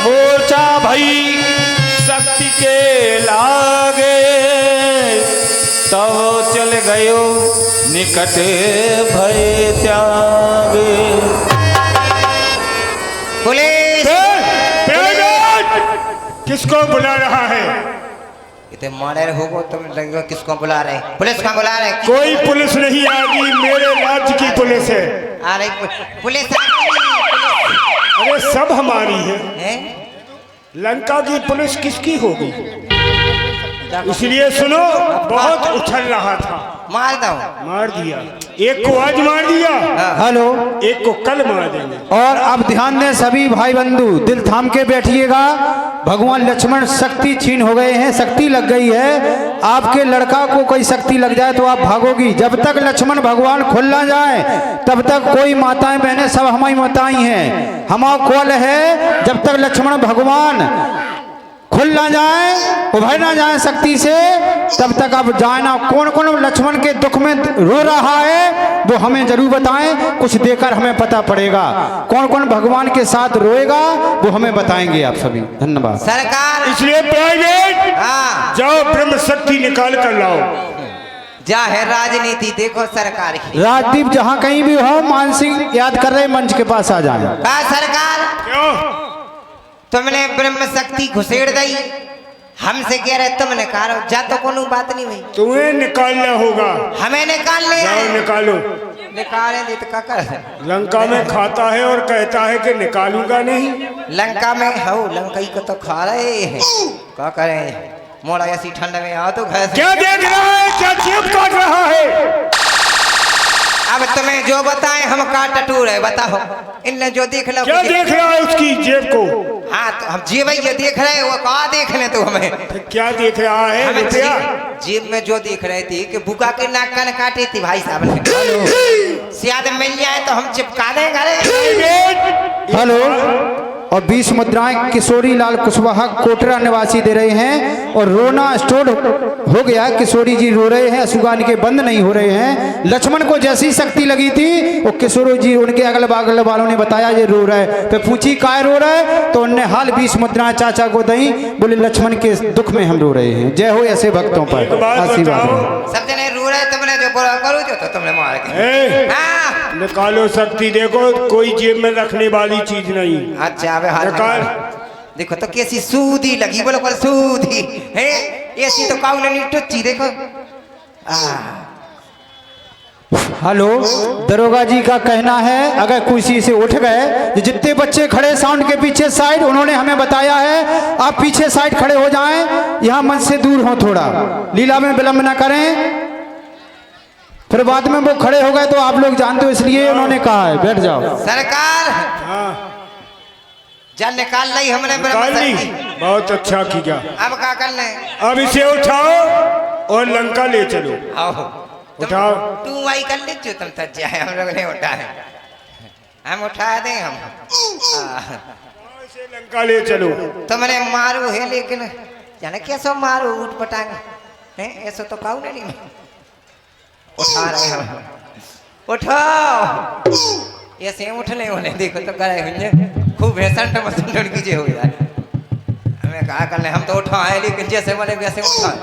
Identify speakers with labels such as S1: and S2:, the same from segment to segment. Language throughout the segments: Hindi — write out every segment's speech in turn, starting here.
S1: मोर्चा भई शक्ति के लागे, तब चल गयो निकट भय त्यागे।
S2: पुलिस
S3: किसको बुला रहा है?
S2: इतने मारे हो तुम लगे किसको बुला रहे? पुलिस का बुला रहे?
S3: कोई पुलिस नहीं आगी, मेरे राज्य की पुलिस है।
S2: अरे पुलिस
S3: अरे सब हमारी है।
S2: है?
S3: लंका की पुलिस किसकी होगी? इसलिए सुनो, बहुत उछल रहा था,
S2: मार दो।
S3: मार दिया। एक को आज मार दिया,
S4: हेलो,
S3: एक को कल मार देंगे।
S4: और अब ध्यान दें सभी भाई बंधु, दिल थाम के बैठिएगा। भगवान लक्ष्मण शक्ति छीन हो गए हैं, शक्ति लग गई है। आपके लड़का को कोई शक्ति लग जाए तो आप भागोगी। जब तक लक्ष्मण भगवान खुल ना जाए तब तक कोई माताएं बहनें सब हमारी माताएं हैं, हमारा कॉल है। जब तक लक्ष्मण भगवान खुल ना जाए, उभर ना जाए शक्ति से, तब तक आप जाए ना। कौन कौन लक्ष्मण के दुख में रो रहा है वो हमें जरूर बताएं, कुछ देकर हमें पता पड़ेगा। कौन कौन भगवान के साथ रोएगा वो हमें बताएंगे आप सभी। धन्यवाद
S2: सरकार।
S3: इसलिए प्राइवेट
S2: हाँ,
S3: जाओ, ब्रह्म शक्ति निकाल कर लाओ।
S2: जा है राजनीति देखो सरकार की।
S4: राजदीप जहाँ कहीं भी हो, मानसिंह याद कर रहे मंच के पास आ जाए।
S2: सरकार
S3: क्यों?
S2: तुमने ब्रह्म शक्ति घुसेड़ दी, हमसे कह रहे तुमने कहा जा, तो कोनो बात नहीं हुई।
S3: तुम्हें निकालना होगा।
S2: हमें निकाल ले।
S3: जाओ निकालो।
S2: निकाले नहीं तो क्या कर?
S3: लंका में खाता है और कहता है कि निकालूंगा नहीं।
S2: लंका में हो, लंकाई को तो खा रहे हैं, क्या करें? मोड़ा ऐसी ठंड में आओ तो घर।
S3: क्या देख रहा है? क्या जेब काट रहा है?
S2: अब तुम्हें जो बताए हम का टटूर है, बताओ। इनने जो देख लो।
S3: क्या देख रहा है उसकी जेब को?
S2: हाँ तो हम जेब ये देख रहे हैं, वो कहा देख ले तो हमें।
S3: क्या देख रहा है?
S2: हमें
S3: रुपया?
S2: जेब में जो देख रहे थे कि बुका के नाक कान काटे थी भाई साहब ने। शायद मिल जाए तो हम चिपका देंगे।
S4: हेलो, और 20 मुद्राएं किशोरी लाल कुशवाहा कोटरा निवासी दे रहे हैं। और रोना स्टोर हो गया, किशोरी जी रो रहे हैं, असुगान के बंद नहीं हो रहे हैं। लक्ष्मण को जैसी शक्ति लगी थी वो किशोरी जी उनके अगल बगल वालों ने बताया ये रो रहा है। तो पूछी काय रो रहा है, तो उनने हाल 20 मुद्राएं चाचा को दी, बोले लक्ष्मण के दुख में हम रो रहे हैं। जय हो ऐसे भक्तों पर आशीर्वाद।
S2: सब जने रो रहे, तुमने जो करो जो तो तुमने मार के। हाँ।
S3: निकालो शक्ति। देखो कोई जेब में रखने वाली चीज नहीं।
S2: अच्छा निकाल। देखो तो कैसी सूदी लगी, बोलो बोलो सूदी है। ऐसी तो काऊ नहीं टुच्ची देखो।
S4: हेलो, दरोगा जी का कहना है अगर कुर्सी से उठ गए, जितने बच्चे खड़े साउंड के पीछे साइड, उन्होंने हमें बताया है आप पीछे साइड खड़े हो जाएं, यहाँ मंच से दूर हो, थोड़ा लीला में विलंब ना करें। फिर बाद में वो खड़े हो गए तो आप लोग जानते हो, इसलिए उन्होंने कहा है बैठ जाओ।
S2: सरकार जान निकाल ली हमने।
S3: बहुत अच्छा किया।
S2: अब क्या करना है?
S3: अब इसे उठाओ और लंका ले चलो।
S2: आओ
S3: उठाओ।
S2: तू वही कर ले जो तुम तक जाए, हम लोग नहीं उठाए, हम उठा दें हम।
S3: इसे लंका ले चलो।
S2: तुमने मारो है, लेकिन जाने कैसे मारो, उठ पटांगे हैं, ऐसा तो काऊ नहीं। उठा रहे हम, उठाओ। ऐसे उठने होने देखो तो करे हुए खूब भैंसन टमसन कीजिए हो यार। हमें कहा करने, हम तो उठाए लेकिन जैसे बोले वैसे उठाओ।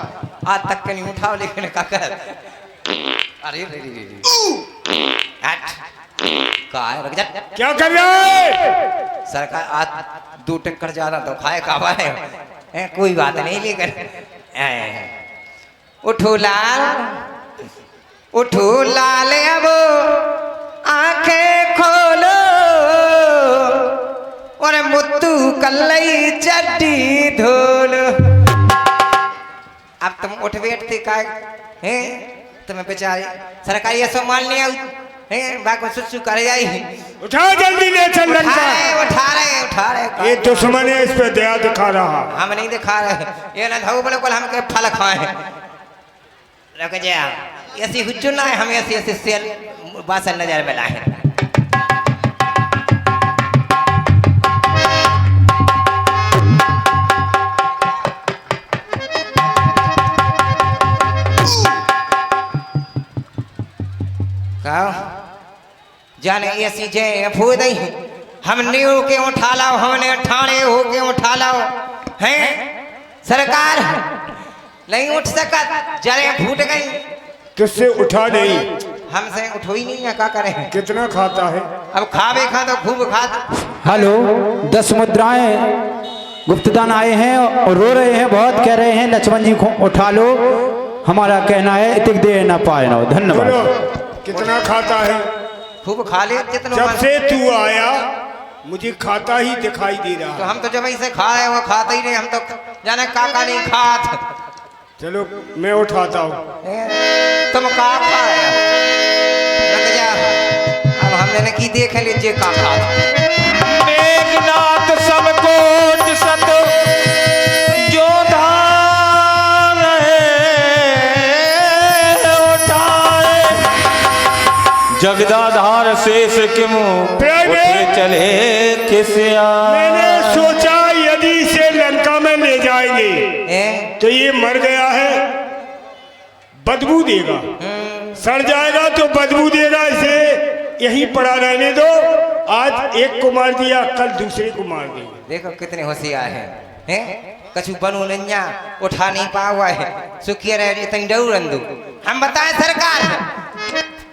S2: आज तक के नहीं उठाओ, लेकिन क्या कर। अरे
S3: क्या कर रहा है?
S2: सरकार आज 2 टक्कर ज्यादा तो खाए खावा है। कोई बात नहीं, लेकिन उठो लाल, उठो लाल, अब आंखें खोलो और मुत्तू कल्लई चड्डी धोलो। अब तुम उठ बैठते का है, तुम्हें बेचारे सरकारी ये सब मान लिया है, बाकी सुसु कर जाई।
S3: उठाओ जल्दी, ले चल लंका।
S2: उठा रहे।
S3: ये दुश्मन है, इस पे दया दिखा रहा।
S2: हम नहीं दिखा रहे, ये ना धो बोले कल हम के फल खाए। रुक जा, ऐसी हुज्जू ना है, हम ऐसी सेल बासन नजर में लाए। जाने ऐसी जे फूद ही हम न्यू के उठा लाओ, हमने ठाणे हो के लो हैं सरकार नहीं उठ सकत जरे फूट गई
S3: तुझसे उठा नहीं।
S2: हमसे उठो ही नहीं है क्या करें
S3: कितना खाता है?
S2: अब खावे खा तो खूब खा
S4: हेलो 10 मुद्राएं गुप्तदान आए हैं और रो रहे हैं बहुत, कह रहे हैं लक्ष्मण जी को उठा लो, हमारा कहना है इतिक दे ना पाए ना।
S3: बोलो
S4: धन्यवाद।
S3: कितना खाता है?
S2: खूब खा ले जितना
S3: जब से तू आया मुझे खाता ही दिखाई दे रहा।
S2: तो हम तो जब ऐसे खा रहे वो खाता ही नहीं, हम तो जाने काका नहीं खात।
S3: चलो मैं उठाता हूँ।
S2: तुम का खाया लग जा, अब हमने की देख लीजिए का खा।
S1: मेघनाथ सबकोट सत जो धार उठाए, जगदाधार शेष किम उठे चले किसिया।
S3: मैंने सोचा यदि इसे लंका में ले जाएंगे तो ये मर गया है, बदबू देगा, सड़ जाएगा तो बदबू देगा, इसे यहीं पड़ा रहने दो। आज एक को मार दिया कल दूसरे को मार देंगे।
S2: देखो कितने होशियार हैं कछु बनू नन्या उठा नहीं पा हुआ है, सुखिया रह तई डरू रंदू। हम बताएं सरकार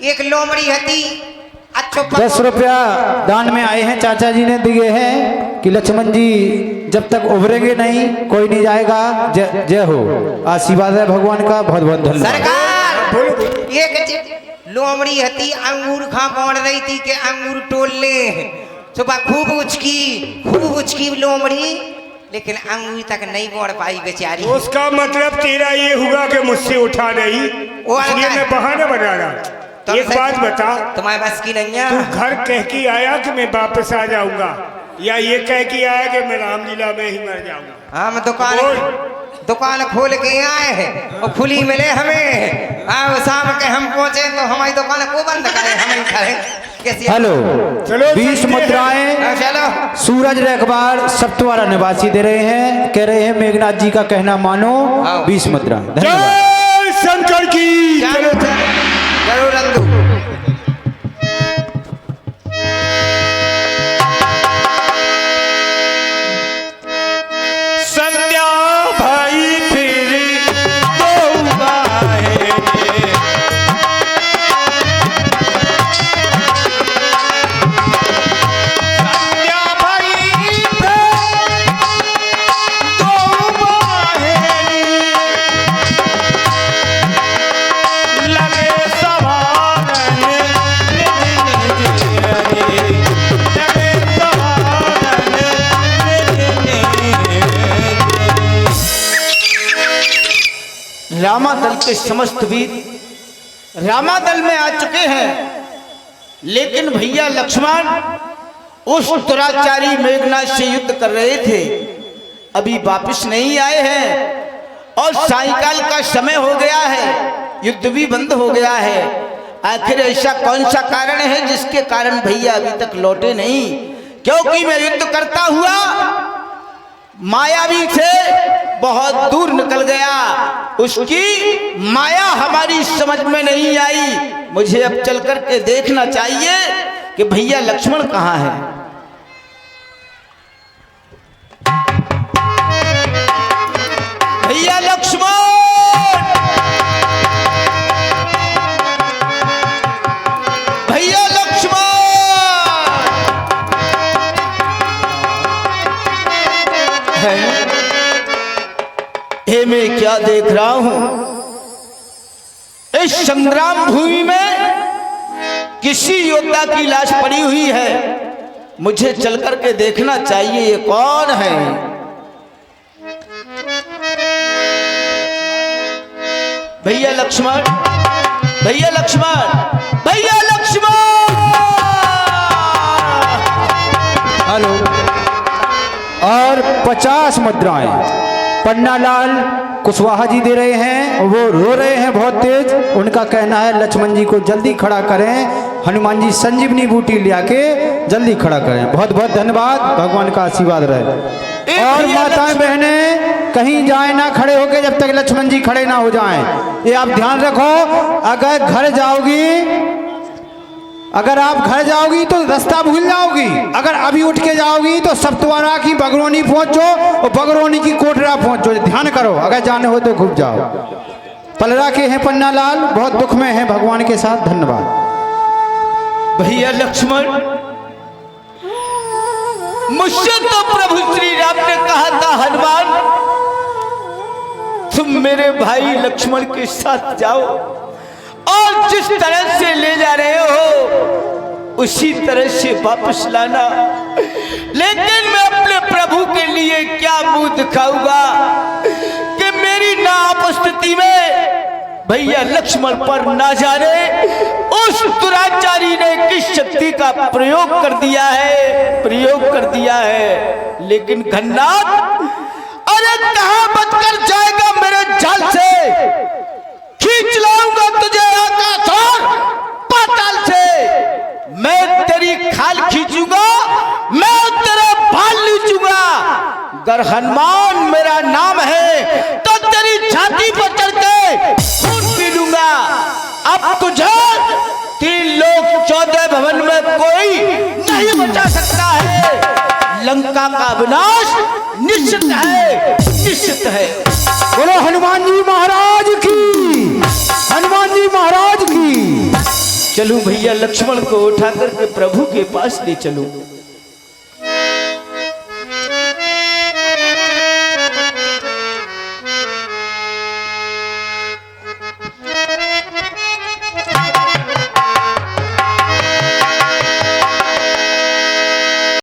S2: एक लोमड़ी हती अच्छो
S4: 10 रुपया दान में आए हैं, चाचा जी ने दिए हैं कि लक्ष्मण जी जब तक उभरेंगे नहीं कोई नहीं जाएगा। जय हो, आशीर्वाद है भगवान का, बहुत बहुत धन्यवाद।
S2: सरकार एक लोमड़ी हती अंगूर खा पौड़ रही थी के अंगूर टोल ले, सुबह खूब उचकी लोमड़ी, लेकिन अंगूर तक नहीं बोड़ पाई बेचारी।
S3: उसका मतलब तेरा ये हुआ कि मुझसे उठा नहीं, इसलिए मैं बहाना बना रहा। एक बात बता,
S2: तुम्हारे बस की नहीं है?
S3: तू घर कह के आया कि मैं वापस आ जाऊंगा, या ये कह के आया कि मैं रामलीला में ही मर जाऊंगा?
S2: हम दुकान खोल के आए हैं और खुली मिले हमें, शाम के हम पहुंचे तो हमारी दुकान को बंद करें, हम खड़े।
S4: हेलो
S3: चलो
S4: 20 मुद्राएं
S2: चलो
S4: सूरज रखबार सप्तवारा निवासी दे रहे हैं, कह रहे हैं मेघनाथ जी का कहना मानो। 20 मुद्रा। धन्यवाद।
S3: जय शंकर की।
S2: चलो जरूर रंदू।
S1: संध्या भाई फिर तो आए, संध्या भाई फिर तो आए, लगे सवारन निज निज रे, लगे सवारन निज निज।
S5: रामादल के समस्त वीर रामादल में आ चुके हैं, लेकिन भैया लक्ष्मण उस दुराचारी मेघनाथ से युद्ध कर रहे थे, अभी वापस नहीं आए हैं और सायंकाल का समय हो गया है, युद्ध भी बंद हो गया है। आखिर ऐसा कौन सा कारण है जिसके कारण भैया अभी तक लौटे नहीं? क्योंकि मैं युद्ध करता हुआ मायावी से बहुत दूर निकल गया, उसकी माया हमारी समझ में नहीं आई। मुझे अब चल कर के देखना चाहिए कि भैया लक्ष्मण कहाँ है। भैया लक्ष्मण, भैया लक्ष्मण, ये मैं क्या देख रहा हूं? इस संग्राम भूमि में किसी योद्धा की लाश पड़ी हुई है, मुझे चलकर के देखना चाहिए ये कौन है। भैया लक्ष्मण, भैया लक्ष्मण, भैया लक्ष्मण।
S4: हेलो और 50 मुद्राएं पन्नालाल कुशवाहा जी दे रहे हैं, वो रो रहे हैं बहुत तेज। उनका कहना है लक्ष्मण जी को जल्दी खड़ा करें, हनुमान जी संजीवनी बूटी ले आके जल्दी खड़ा करें। बहुत बहुत धन्यवाद, भगवान का आशीर्वाद रहे। और माताएं बहनें कहीं जाए ना खड़े होके जब तक लक्ष्मण जी खड़े ना हो जाएं, ये आप ध्यान रखो। अगर घर जाओगी अगर आप घर जाओगी तो रास्ता भूल जाओगी, अगर अभी उठ के जाओगी तो सप्तवारा की बगरोनी पहुंचो और बगरोनी की कोटरा पहुंचो। ध्यान करो, अगर जाने हो तो घूम जाओ। पलरा के हैं पन्ना लाल, बहुत दुख में हैं भगवान के साथ। धन्यवाद।
S5: भैया लक्ष्मण, मुझसे तो प्रभु श्री राम ने कहा था हनुमान तुम मेरे भाई लक्ष्मण के साथ जाओ और जिस तरह से ले जा रहे हो उसी तरह से वापस लाना। लेकिन मैं अपने प्रभु के लिए क्या मुंह दिखाऊंगा कि मेरी नाउपस्थिति में भैया लक्ष्मण पर ना जाने उस दुराचारी ने किस शक्ति का प्रयोग कर दिया है। लेकिन घन्नाथ, अरे कहां बचकर जाएगा मेरे जाल से? खींच लाऊंगा तुझे आकाश और पाताल से। मैं तेरी खाल खींचूंगा, मैं तेरा बाल नीचूंगा। अगर हनुमान मेरा नाम है तो तेरी छाती पर चढ़ के खून पी लूंगा। अब तुझे 3 लोक 14 भवन में कोई नहीं बचा सकता है। लंका का विनाश निश्चित है।
S4: बोलो हनुमान जी महाराज की, हनुमान जी महाराज की।
S5: चलूं भैया लक्ष्मण को उठा करके प्रभु के पास ले चलूं।